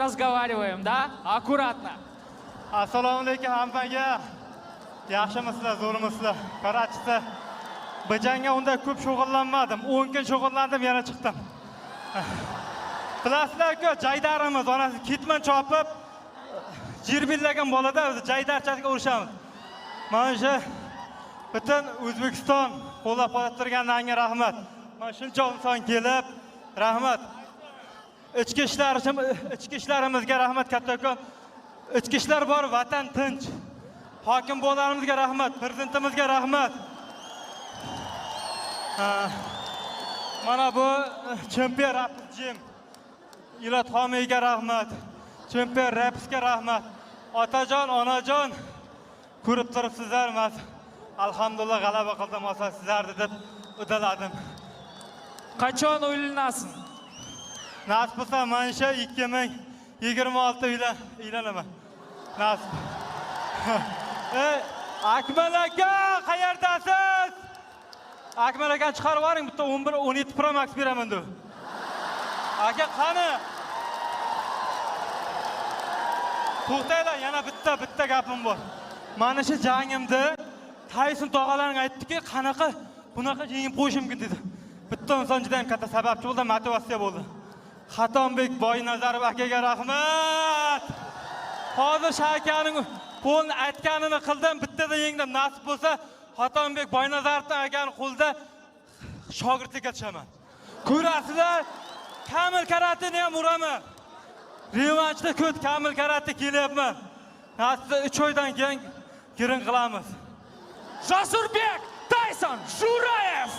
разговариваем, да? Аккуратно. Assalomu alaykum hammaga. Yaxshimisizlar, zo'rmisizlar? Qarachisi. Bijanga unda ko'p shug'ullanmadim. 10 kun shug'ullandim, yana chiqdim. Bilasizlar-ku, Jaydarimiz onasi ketman chopib, jirbillagan bolada o'zi Jaydarchasiga urishamiz. Mana shu butun O'zbekiston qo'llab-quvvatlab turganlarga rahmat. Mana shuncha inson kelib, rahmat. Ichki ishlarimizga rahmat kattakon. Ichki ishlar bor, vatan tinch. Hokim bo'larimizga rahmat, prezidentimizga rahmat. Mana bu chempion rapjim. Ilat Homiyga rahmat. Chempion rapsga rahmat. Otajon, onajon ko'rib turibsizlar, men alhamdulillah g'alaba qildim, sizlarni deb udaladim. Qachon uylanasın? Nasib bo'lsa, mana shu 2026 uylanaman. Nasib. Akmal aka, qayerdasiz? Akmal akani chiqarib yuboring, bitta 11 17 Pro Max beraman deb. Aka qani? To'xtanglar, yana bitta gapim bor. Mana shu jangimda Tyson tog'alaring aytdiki, qanaqa bunaqa yengib qo'yishim mumkin dedi. Bitta inson juda ham katta sababchi bo'ldi, motivatsiya bo'ldi. Xatombek Boynazarov akaga rahmat. Hozir shakaning qo'lni aytganini qildim, bittada yengdim. Nasib bo'lsa, Xatombek Boynazarovning akaning qo'lida shogirdlikka tushaman. Ko'rasizlar, Kamil karateni ham uraman. Revanchda ko'p Kamil karate kelyapman. Nasib 3 oydan keyin girin qilamiz. Jasurbek Tyson Shurayev.